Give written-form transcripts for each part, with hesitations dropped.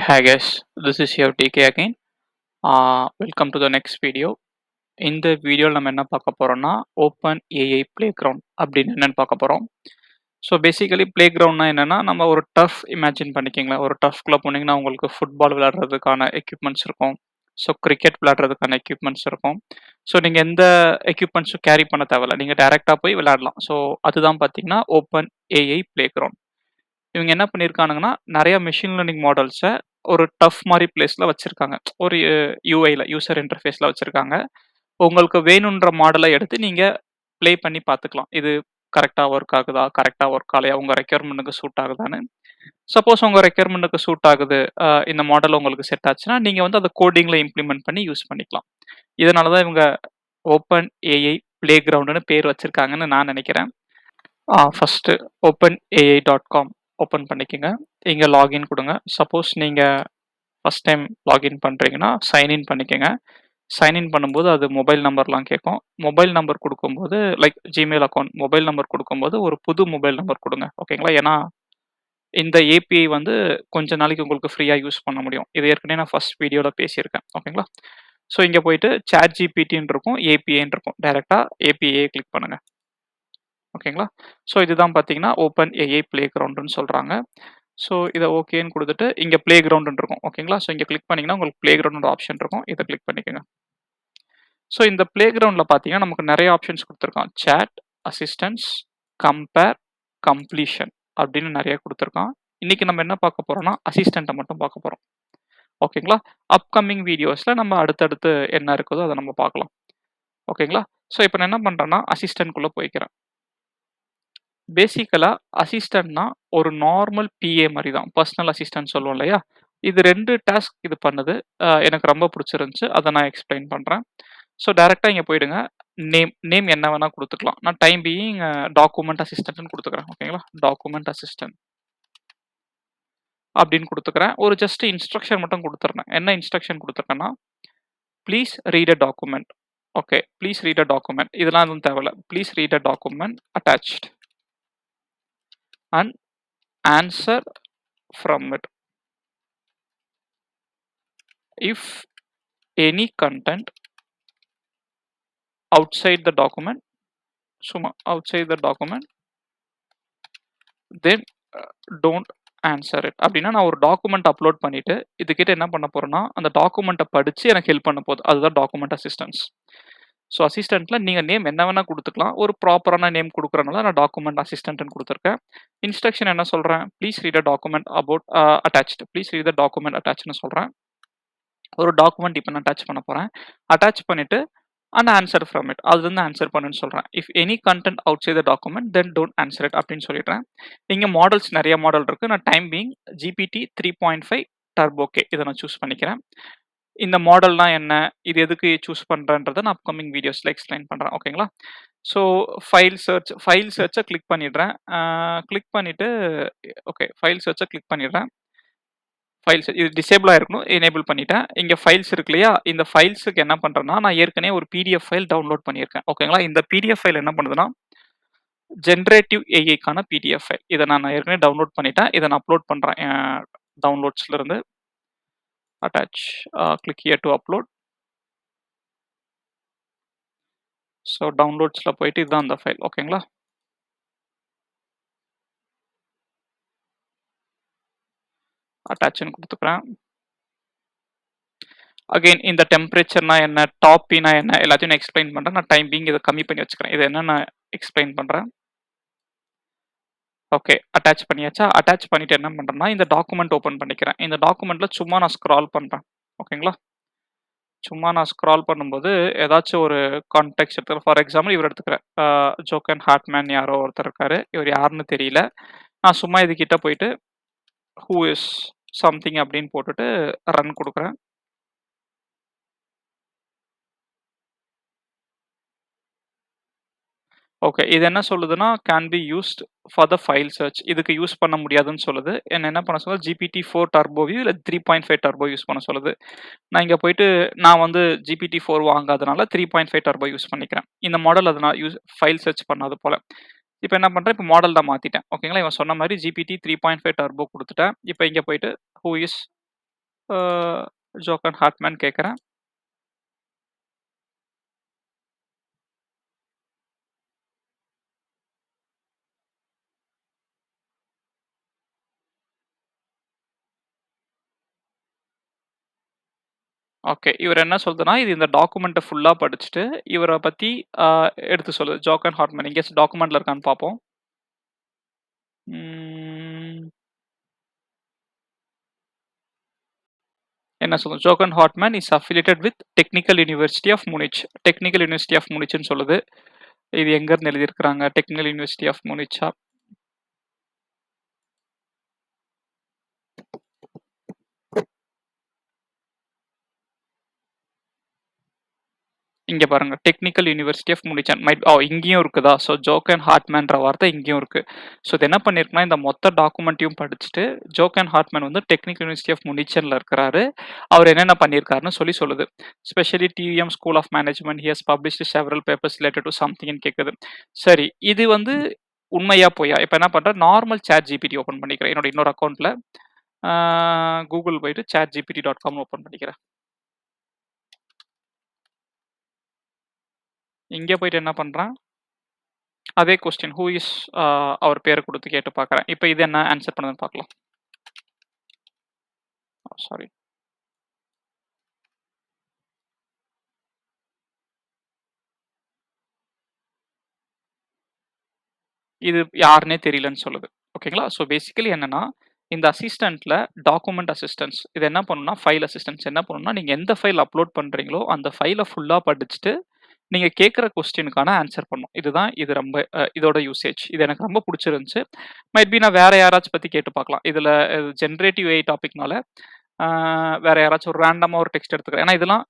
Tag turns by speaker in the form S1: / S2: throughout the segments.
S1: Hi guys, this is your TK again. Welcome to the next video. இந்த வீடியோவில் நம்ம என்ன பார்க்க போறோம்னா ஓப்பன் ஏஐ பிளே கிரவுண்ட் அப்படின்னு என்னன்னு பார்க்க போகிறோம். ஸோ பேசிக்கலி பிளே கிரவுண்ட்னா என்னன்னா நம்ம ஒரு டர்ஃப் இமேஜின் பண்ணிக்கிங்களேன். ஒரு டர்ஃப்குள்ளே போனீங்கன்னா உங்களுக்கு ஃபுட்பால் விளையாடுறதுக்கான எக்யூப்மெண்ட்ஸ் இருக்கும். ஸோ கிரிக்கெட் விளையாடுறதுக்கான எக்யூப்மெண்ட்ஸ் இருக்கும். ஸோ நீங்கள் எந்த எக்யூப்மெண்ட்ஸும் கேரி பண்ண தேவையில்ல, நீங்கள் டைரெக்டாக போய் விளையாடலாம். ஸோ அதுதான் பார்த்தீங்கன்னா ஓப்பன் ஏஐ பிளே கிரவுண்ட். இவங்க என்ன பண்ணியிருக்கானுங்கன்னா நிறைய மெஷின் லேர்னிங் மாடல்ஸை ஒரு டஃப் மாதிரி பிளேஸில் வச்சுருக்காங்க. ஒரு யூஐயில் யூசர் இன்டர்ஃபேஸில் வச்சுருக்காங்க. உங்களுக்கு வேணுன்ற மாடலை எடுத்து நீங்கள் ப்ளே பண்ணி பார்த்துக்கலாம். இது கரெக்டாக ஒர்க் ஆகுதா, கரெக்டாக ஒர்க் ஆகலையா, உங்கள் ரெக்யர்மெண்ட்டுக்கு சூட் ஆகுதான்னு. சப்போஸ் உங்கள் ரெக்யர்மெண்ட்டுக்கு சூட் ஆகுது, இந்த மாடல் உங்களுக்கு செட் ஆச்சுன்னா நீங்கள் வந்து அதை கோடிங்கில் இம்ப்ளிமெண்ட் பண்ணி யூஸ் பண்ணிக்கலாம். இதனால தான் இவங்க ஓப்பன் ஏஐ பிளே கிரவுண்டுன்னு பேர் வச்சுருக்காங்கன்னு நான் நினைக்கிறேன். ஃபஸ்ட்டு openai.com ஓப்பன் பண்ணிக்கோங்க. இங்கே லாகின் கொடுங்க. சப்போஸ் நீங்கள் ஃபஸ்ட் டைம் லாகின் பண்ணுறீங்கன்னா சைன்இன் பண்ணிக்கோங்க. சைன்இன் பண்ணும்போது அது மொபைல் நம்பர்லாம் கேட்கும். மொபைல் நம்பர் கொடுக்கும்போது like Gmail account mobile number கொடுக்கும்போது ஒரு புது மொபைல் நம்பர் கொடுங்க. ஓகேங்களா? ஏன்னா இந்த ஏபிஐ வந்து கொஞ்ச நாளைக்கு உங்களுக்கு ஃப்ரீயாக யூஸ் பண்ண முடியும். இது ஏற்கனவே நான் ஃபஸ்ட் வீடியோவில் பேசியிருக்கேன். ஓகேங்களா? ஸோ இங்கே போயிட்டு சாட் ஜிபிடின்னு இருக்கும், ஏபிஐன்னு இருக்கும். டைரெக்டாக ஏபிஐ கிளிக் பண்ணுங்கள். ஓகேங்களா? ஸோ இதுதான் பார்த்தீங்கன்னா ஓப்பன் ஏஐ பிளே கிரவுண்டுன்னு சொல்கிறாங்க. ஸோ இதை ஓகேன்னு கொடுத்துட்டு இங்கே பிளே கிரவுண்டுன்னு இருக்கும். ஓகேங்களா? ஸோ இங்கே கிளிக் பண்ணிங்கன்னா உங்களுக்கு பிளே கிரவுண்ட் ஆப்ஷன் இருக்கும். இதை கிளிக் பண்ணிக்கோங்க. ஸோ இந்த பிளே கிரவுண்டில் பார்த்தீங்கன்னா நமக்கு நிறைய ஆப்ஷன்ஸ் கொடுத்துருக்கான். சேட், அசிஸ்டன்ஸ், கம்பேர், கம்ப்ளீஷன் அப்படின்னு நிறைய கொடுத்துருக்கான். இன்னைக்கு நம்ம என்ன பார்க்க போறோம்னா அசிஸ்டண்ட்டை மட்டும் பார்க்க போகிறோம். ஓகேங்களா? அப்கமிங் வீடியோஸில் நம்ம அடுத்தடுத்து என்ன இருக்குதோ அதை நம்ம பார்க்கலாம். ஓகேங்களா? ஸோ இப்போ நான் என்ன பண்ணுறேன்னா அசிஸ்டன்ட்குள்ளே போய்க்கிறேன். பேசிக்கலா அசிஸ்டன்ட்னா ஒரு நார்மல் பிஏ மாதிரி தான். பர்சனல் அசிஸ்டன்ட் சொல்லுவோம் இல்லையா? இது 2 டாஸ்க் இது பண்ணுது. எனக்கு ரொம்ப பிடிச்சிருந்துச்சு. அதை நான் எக்ஸ்பிளைன் பண்ணுறேன். ஸோ டைரெக்டாக இங்கே போயிடுங்க. நேம் என்ன வேணால் கொடுத்துக்கலாம். நான் டைம் பீயிங் டாக்குமெண்ட் அசிஸ்டன்ட்னு கொடுத்துக்கிறேன். ஓகேங்களா? டாக்குமெண்ட் அசிஸ்டன்ட் அப்படின்னு கொடுத்துக்கிறேன். ஒரு ஜஸ்ட் இன்ஸ்ட்ரக்ஷன் மட்டும் கொடுத்துட்றேன். என்ன இன்ஸ்ட்ரக்ஷன் கொடுத்துருக்கேன்னா please read a document. Okay, please read a document. இதெல்லாம் எதுவும் தேவையில்ல. Please read a document attached and answer from it. If any content outside the document, outside the document, then don't answer it. அப்படின்னா நான் ஒரு document upload பண்ணிட்டு இதுக்கிட்ட என்ன பண்ண போறேன்னா அந்த டாக்குமெண்ட்டை படிச்சு எனக்கு ஹெல்ப் பண்ண போகுது. அதுதான் டாக்குமெண்ட் அசிஸ்டன்ஸ். ஸோ அசிஸ்டன்ட்ல நீங்க நேம் என்ன வேணா கொடுத்துக்கலாம். ஒரு ப்ராப்பரான நேம் கொடுக்குறனால நான் டாக்குமெண்ட் அசிஸ்டன்ட்னு கொடுத்துருக்கேன். இன்ஸ்ட்ரக்ஷன் என்ன சொல்றேன்? Please read a document about attached. Please read the document அட்டாச்ட்னு சொல்றேன். ஒரு டாக்குமெண்ட் இப்போ நான் அட்டாச் பண்ண போறேன். அட்டாச் பண்ணிட்டு அண்ட் ஆன்சர் ஃப்ரம் இட். அது வந்து ஆன்சர் பண்ணுன்னு சொல்றேன். If any content outside the document then don't answer it அப்படின்னு சொல்லிடுறேன். இங்கே மாடல்ஸ் நிறைய மாடல் இருக்கு. நான் டைம் பீயிங் ஜிபிடி 3.5 டர்போகே இதை நான் சூஸ் பண்ணிக்கிறேன். இந்த மாடல்னா என்ன, இது எதுக்கு சூஸ் பண்றேன்றதை நான் அப்கமிங் வீடியோஸ்ல எக்ஸ்பிளைன் பண்றேன். ஓகேங்களா? ஸோ ஃபைல் சர்ச்சை கிளிக் பண்ணிடுறேன். கிளிக் பண்ணிட்டு ஓகே ஃபைல் சர்ச்சை கிளிக் பண்ணிடுறேன். ஃபைல்ஸ் இது டிசேபிள் ஆயிருக்கணும். எனேபிள் பண்ணிட்டேன். இங்க ஃபைல்ஸ் இருக்கு இல்லையா? இந்த ஃபைல்ஸுக்கு என்ன பண்றேன்னா, நான் ஏற்கனவே ஒரு பிடிஎஃப் ஃபைல் டவுன்லோட் பண்ணியிருக்கேன். ஓகேங்களா? இந்த பிடிஎஃப் ஃபைல் என்ன பண்ணுதுன்னா, ஜெனரேட்டிவ் ஏஐக்கான பிடிஎஃப் ஃபைல். இதை நான் ஏற்கனவே டவுன்லோட் பண்ணிட்டேன். இதை நான் அப்லோட் பண்றேன். டவுன்லோட்ஸ்ல இருந்து attach click here to upload. So டவுன்லோட்ஸ்ல போயிட்டு இதுதான் அந்த ஃபைல். ஓகேங்களா? அட்டாச்னு கொடுத்துக்கிறேன். அகைன் இந்த டெம்பரேச்சர்னா என்ன, டாப் பீனா என்ன எல்லாத்தையும் நான் எக்ஸ்பிளைன் பண்றேன். நான் டைம் பீயிங் இதை கம்மி பண்ணி வச்சுக்கிறேன். இது என்ன நான் எக்ஸ்பிளைன் பண்றேன். ஓகே, அட்டாச் பண்ணியாச்சா? அட்டாச் பண்ணிட்டு என்ன பண்றேன்னா இந்த டாக்குமெண்ட் ஓப்பன் பண்ணிக்கிறேன். இந்த டாக்குமெண்ட்ல சும்மா நான் ஸ்க்ரால் பண்றேன். ஓகேங்களா? சும்மா நான் ஸ்க்ரால் பண்ணும்போது ஏதாச்சும் ஒரு கான்டெக்ஸ்ட் எடுத்துக்கிறேன். ஃபார் எக்ஸாம்பிள் இவர் எடுத்துக்கிறேன். ஜோக்கன் ஹார்ட்மேன் யாரோ ஒருத்தர் இருக்காரு. இவர் யாருன்னு தெரியல. நான் சும்மா இது கிட்ட போயிட்டு ஹூ இஸ் சம்திங் அப்படின்னு போட்டுட்டு ரன் கொடுக்குறேன். ஓகே, இது என்ன சொல்லுதுன்னா can be used for the file search. இதுக்கு யூஸ் பண்ண முடியாதுன்னு சொல்லுது. என்ன பண்ண சொல்லுது? ஜிபிடி 4 டர்போவியூ இல்லை 3.5 டர்போ யூஸ் பண்ண சொல்லுது. நான் இங்கே போயிட்டு நான் வந்து ஜிபிடி 4 வாங்காதனால 3.5 டர்போ யூஸ் பண்ணிக்கிறேன். இந்த மாடல் அதை நான் ஃபைல் சர்ச் பண்ணாது போல. இப்போ என்ன பண்ணுறேன்? இப்போ மாடல் தான் மாற்றிட்டேன். ஓகேங்களா? இவன் சொன்ன மாதிரி ஜிபிடி 3.5 டர்போ கொடுத்துட்டேன். இப்போ இங்கே போயிட்டு ஹூ இஸ் ஜோக்கன் ஹார்ட்மேன் கேட்குறேன். ஓகே. இவர் என்ன சொல்லுதுன்னா, இது இந்த டாக்குமெண்ட்ட ஃபுல்லா படிச்சுட்டு, இவர பத்தி அ எடுத்து சொல்லுது. Jochen Hartmann. எங்கேயாச்சும் டாக்குமெண்ட்ல இருக்கான்னு பார்ப்போம். ம். என்ன சொல்லுது? Jochen Hartmann is affiliated with technical university of Munich. Technical university of மூனிச்ன்னு சொல்லுது. இது எங்கருந்து எழுதியிருக்கிறாங்க? டெக்னிக்கல் யூனிவர்சிட்டி ஆஃப் மூனிச்சா? இங்க பாருங்க. டெக்னிக்கல் யூனிவர்சிட்டி ஆஃப் மூனிச் இங்கேயும் இருக்குதா? ஸோ ஜோக்கன் ஹார்ட்மேன்ற வார்த்தை இங்கேயும் இருக்கு. ஸோ இது என்ன பண்ணியிருக்குன்னா, இந்த மொத்த டாக்குமெண்ட்டையும் படிச்சுட்டு, ஜோக்கன் ஹார்ட்மேன் வந்து டெக்னிக்கல் யூனிவர்சிட்டி ஆஃப் மூனிச்ல இருக்கிறாரு. அவர் என்னென்ன பண்ணியிருக்காருன்னு சொல்லுது. Specially TVM school of management he has published several papers related to சம்திங்ன்னு கேட்குது. சரி, இது வந்து உண்மையா பொய்யா? இப்ப என்ன பண்றேன், நார்மல் சாட் ஜிபிடி ஓப்பன் பண்ணிக்கிறேன். என்னோட இன்னொரு அக்கவுண்ட்ல கூகுள் போயிட்டு chatgpt.com ஓப்பன் பண்ணிக்கிறேன். இங்க போயிட்டு என்ன பண்றேன், அதே கொஸ்டின் ஹூ இஸ் அவர் பேர குடுத்து கேட்டு பார்க்குறேன். இப்ப இது என்ன ஆன்சர் பண்ணுதுன்னு பார்க்கலாம். சாரி. இது யாருன்னே தெரியலன்னு சொல்லுது. ஓகேங்களா? ஸோ பேசிக்கலி என்னன்னா, இந்த அசிஸ்டன்ட்ல டாக்குமெண்ட் அசிஸ்டன்ஸ் இது என்ன பண்ணும்னா, ஃபைல் அசிஸ்டன்ஸ் என்ன பண்ணும்னா, நீங்க எந்த ஃபைல் அப்லோட் பண்றீங்களோ, அந்த ஃபைல ஃபுல்லா படிச்சுட்டு, நீங்க கேட்கிற கொஸ்டினுக்கான ஆன்சர் பண்ணும். இது ரொம்ப இதோட யூசேஜ். இது எனக்கு ரொம்ப புடிச்சிருந்துச்சு. மைட் பி நான் வேற யாராச்சும் பத்தி கேட்டு பார்க்கலாம். இதுல ஜெனரேட்டிவ் ஏஐ டாபிக்னால, ஆ வேற யாராச்சும் ஒரு ரேண்டமா ஒரு டெக்ஸ்ட் எடுத்துக்கிறேன். ஏன்னா இதெல்லாம்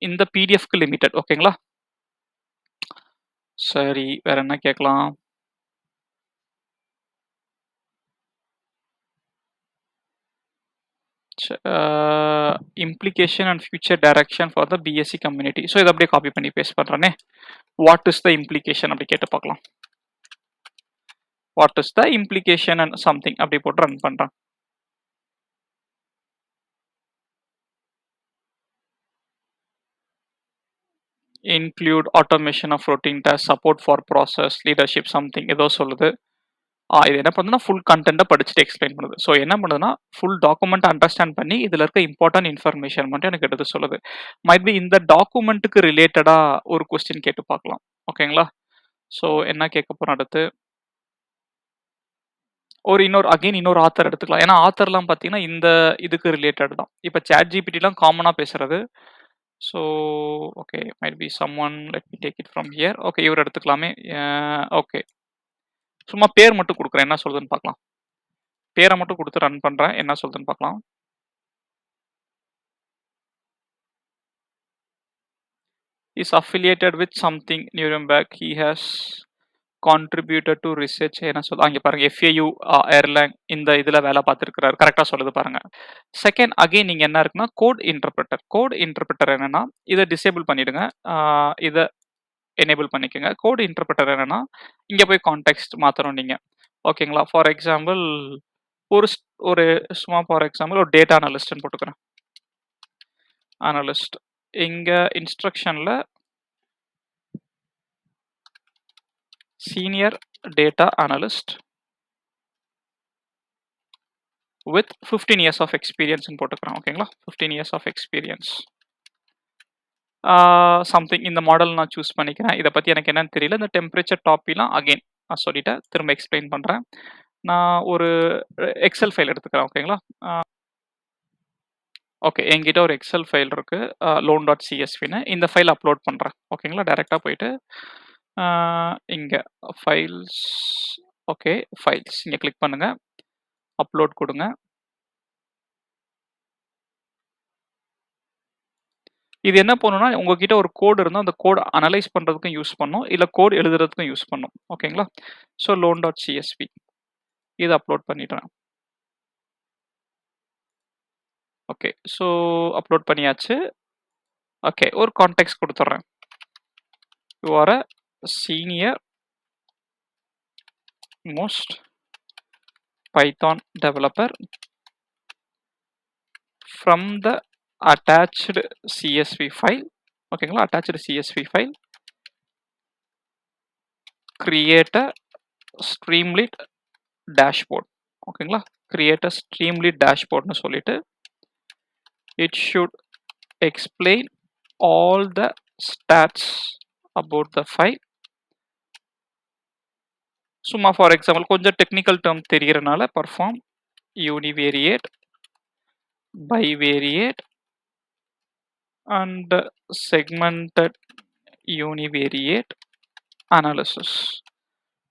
S1: இந்த பிடிஎஃப்க்கு லிமிட்டட். ஓகேங்களா? சரி, வேற என்ன கேட்கலாம்? Implication and future direction for the BSC community. So இதை அப்படியே காப்பி பண்ணி பேஸ்ட் பண்றேனே. வாட் இஸ் த இம்ப்ளிகேஷன் அப்படி கேட்டு பார்க்கலாம். What is the implication and something அப்படி போட்டு ரன் பண்றேன். Include automation of routine task, support for process, leadership something ஏதோ சொல்லுது. இது என்ன பண்ணுதுன்னா, ஃபுல் கண்டென்ட்டை படிச்சுட்டு எக்ஸ்பிளைன் பண்ணுது. ஸோ என்ன பண்ணுதுன்னா, ஃபுல் டாக்குமெண்ட் அண்டர்ஸ்டாண்ட் பண்ணி, இதில இருக்க இம்பார்ட்டன்ட் இன்ஃபர்மேஷன் மட்டும் எனக்கு எடுத்து சொல்லுது. மைட் பி இந்த டாக்குமெண்ட்டுக்கு ரிலேட்டடா ஒரு கொஸ்டின் கேட்டு பார்க்கலாம். ஓகேங்களா? ஸோ என்ன கேட்க போறோம் அடுத்து? இன்னொரு ஆத்தர் எடுத்துக்கலாம். ஏன்னா ஆத்தர்லாம் பார்த்தீங்கன்னா, இந்த இதுக்கு ரிலேட்டட் தான். இப்ப ChatGPTலாம் காமனா பேசுறது. So okay, might be someone let me take it from here. Okay, இவர எடுத்துக்கலாமே. ஓகே. சும்மா பேர் மட்டும் குடுக்குறேன். என்ன சொல்லுதுன்னு பார்க்கலாம். பேர மட்டும் குடுத்து ரன் பண்றேன். என்ன சொல்லுதுன்னு பார்க்கலாம். Is affiliated with something Nuremberg. He has contributed do research. என்ன சொல்ல அங்க பாருங்க. FAU ஏர்லைன் இந்த இதுல வேலை பார்த்திருக்கிறாரு. கரெக்ட்டா சொல்லுது பாருங்க. செகண்ட் அகைன் நீங்க என்ன இருக்குன்னா, கோட் இன்டர்பிரிட்டர். கோட் இன்டர்பிரிட்டர் என்னன்னா, இத டிசேபிள் பண்ணிடுங்க. இத எனேபிள் பண்ணிக்கங்க. கோட் இன்டர்பிரிட்டர் என்னன்னா, இங்க போய் கான்டெக்ஸ்ட் மாத்தணும் நீங்க. ஓகேங்களா? ஃபார் எக்ஸாம்பிள் ஒரு ஸ் ஒரு சும்மா ஃபார் எக்ஸாம்பிள் ஒரு டேட்டா அனலிஸ்ட்ன்னு போட்டுக்கிறேன். அனலிஸ்ட். இங்க இன்ஸ்ட்ரக்ஷன்ல senior data analyst with 15 years of எக்ஸ்பீரியன்ஸ்ன்னு போட்டுக்கிறேன். ஓகேங்களா? 15 இயர்ஸ் ஆஃப் எக்ஸ்பீரியன்ஸ். சம்திங் இந்த மாடல் நான் சூஸ் பண்ணிக்கிறேன். இத பத்தி எனக்கு என்னன்னு தெரியல. இந்த டெம்பரேச்சர் டாப்பிலாம் அகைன் நான் சொல்லிட்டேன். திரும்ப எக்ஸ்பிளைன் பண்றேன். நான் ஒரு எக்ஸெல் ஃபைல் எடுத்துக்கிறேன். ஓகேங்களா? ஓகே. என்கிட்ட ஒரு எக்ஸெல் ஃபைல் இருக்கு. loan.csvன்னு. இந்த ஃபைல் அப்லோட் பண்றேன். ஓகேங்களா? டைரக்ட்டா போயிட்டு அ இங்க ஃபைல்ஸ். ஓகே. ஃபைல்ஸ் இங்க கிளிக் பண்ணுங்க. அப்லோட் குடுங்க. இது என்ன பண்ணும்னா, உங்ககிட்ட ஒரு கோட் இருந்தா, அந்த கோட் அனலைஸ் பண்றதுக்கும் யூஸ் பண்ணும். இல்ல கோட் எழுதுறதுக்கும் யூஸ் பண்ணும். ஓகேங்களா? ஸோ loan.csv இத அப்லோட் பண்ணிடுறேன். ஓகே. ஸோ அப்லோட் பண்ணியாச்சு. ஓகே. ஒரு கான்டெக்ஸ்ட் குடுத்துடுறேன். You are a senior most python developer from the attached CSV file, ஓகேங்களா, attached CSV file, create a Streamlit dashboard, ஓகேங்களா, create a Streamlit dashboard னு சொல்லிட்டு it should explain all the stats about the file. சும்மா for example கொஞ்சம் technical term தெரியறனால perform univariate, bivariate and segmented univariate analysis,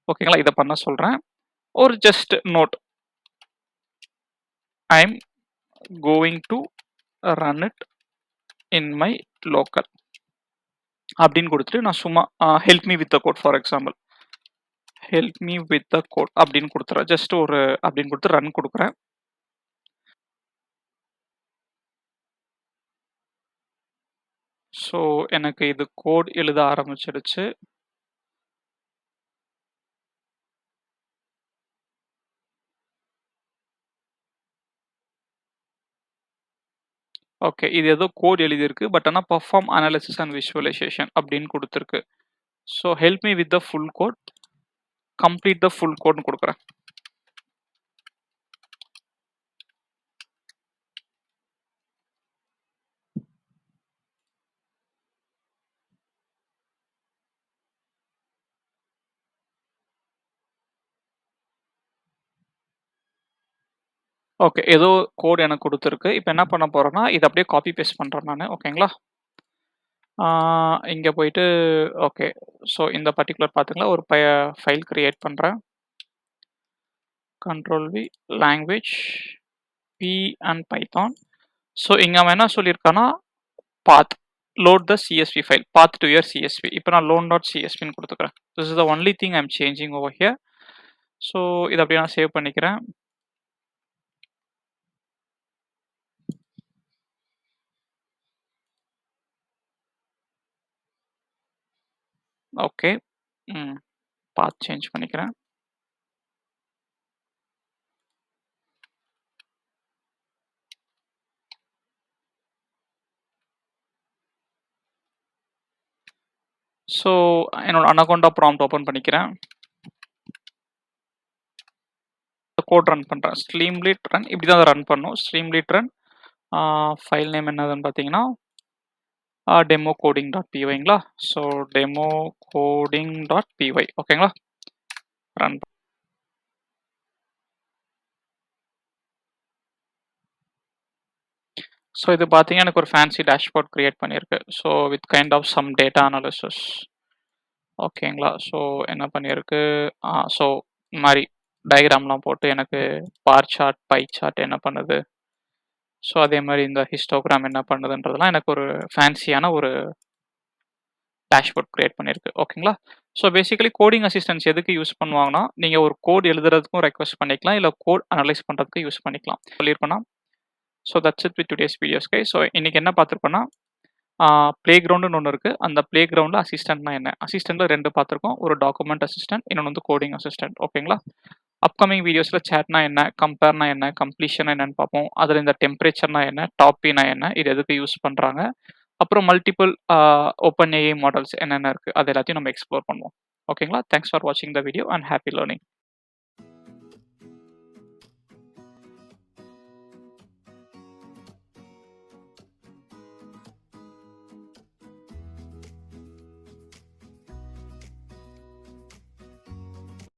S1: ஓகேங்களா, இதை பண்ண சொல்றேன். ஒரு just note, I am going to run it in my local அப்படின்னு கொடுத்துட்டு நான் சும்மா help me with the code, for example help me with the code அப்படின்னு கொடுத்துறேன். ஜஸ்ட் ஒரு அப்படின்னு கொடுத்து ரன் கொடுக்குறேன். ஸோ எனக்கு இது கோட் எழுத ஆரம்பிச்சிடுச்சு. ஓகே, இது ஏதோ கோட் எழுதியிருக்கு, பட் ஆனால் பர்ஃபார்ம் அனாலிசிஸ் அண்ட் விஷுவலைசேஷன் அப்படின்னு கொடுத்துருக்கு. So help me with the full code, complete the full கோட்னு கொடுக்குறேன். ஓகே, ஏதோ கோட் எனக்கு கொடுத்துருக்கு. இப்போ என்ன பண்ண போறேன்னா இதை அப்படியே காப்பி பேஸ்ட் பண்ணுறேன் நான். ஓகேங்களா, இங்கே போயிட்டு ஓகே, ஸோ இந்த பர்டிகுலர் பார்த்துங்களா, ஒரு ஃபைல் கிரியேட் பண்ணுறேன். Control V, language P and Python. So இங்கே அவன் என்ன சொல்லியிருக்கான்னா path, load the CSV file, path to your CSV. இப்போ நான் loan.csv ன்னு கொடுத்துக்கிறேன். This is the only thing I'm changing over here. So இதை அப்படியே நான் சேவ் பண்ணிக்கிறேன். ஓகே, path சேஞ்ச் பண்ணிக்கிறேன். ஸோ என்னோட அனகோண்டா ப்ராம்ப்ட் ஓப்பன் பண்ணிக்கிறேன். கோட் ரன் பண்ணுறேன். ஸ்ட்ரீம்லிட் ரன், இப்படி தான் அதை ரன் பண்ணும். ஸ்ட்ரீம்லிட் ரன், ஃபைல் நேம் என்னதுன்னு பார்த்தீங்கன்னா டெமோ கோடிங்.pyங்களா. ஸோ டெமோ கோடிங்.py, ஓகேங்களா, ரன். ஸோ இது பார்த்தீங்கன்னா எனக்கு ஒரு ஃபேன்சி டேஷ்போர்ட் கிரியேட் பண்ணியிருக்கு. So with kind of some data analysis, ஓகேங்களா. ஸோ என்ன பண்ணியிருக்கு, ஸோ இந்த மாதிரி டயக்ராம்லாம் போட்டு எனக்கு பார் சார்ட், பை சார்ட் என்ன பண்ணுது, ஸோ அதே மாதிரி இந்த ஹிஸ்டோகிராம் என்ன பண்ணுதுன்றதுலாம் எனக்கு ஒரு ஃபேன்சியான ஒரு டேஷ்போர்ட் கிரியேட் பண்ணியிருக்கு. ஓகேங்களா. ஸோ பேசிக்கலி கோடிங் அசிஸ்டன்ஸ் எதுக்கு யூஸ் பண்ணுவாங்கன்னா, நீங்கள் ஒரு கோட் எழுதுறதுக்கும் ரெக்வஸ்ட் பண்ணிக்கலாம், இல்லை கோட் அனலைஸ் பண்ணுறதுக்கு யூஸ் பண்ணிக்கலாம் சொல்லியிருக்கோன்னா. So that's it with today's videos guys. So இன்னைக்கு என்ன பார்த்துருக்கோன்னா, ப்ளே கிரவுண்டுன்னு ஒன்று இருக்குது. அந்த ப்ளே கிரவுண்டில் அசிஸ்டன்ட்னா என்ன, அசிஸ்டண்ட்டில் 2 பார்த்துருக்கோம். ஒரு டாக்குமெண்ட் அசிஸ்டன்ட், இன்னொன்று வந்து கோடிங் அசிஸ்டன்ட். ஓகேங்களா. அப்கமிங் வீடியோஸில் சேட்னா என்ன, கம்பேர்னா என்ன, கம்ப்ளீஷன் என்னன்னு பார்ப்போம். அதில் இந்த டெம்பரேச்சர்னா என்ன, டாப்பினா என்ன, இது எதுக்கு யூஸ் பண்ணுறாங்க, அப்புறம் மல்டிபிள் ஓப்பன் ஏஐ மாடல்ஸ் என்னென்ன இருக்குது, அது எல்லாத்தையும் நம்ம எக்ஸ்ப்ளோர் பண்ணுவோம். ஓகேங்களா. தேங்க்ஸ் ஃபார் வாட்சிங் the video and happy learning.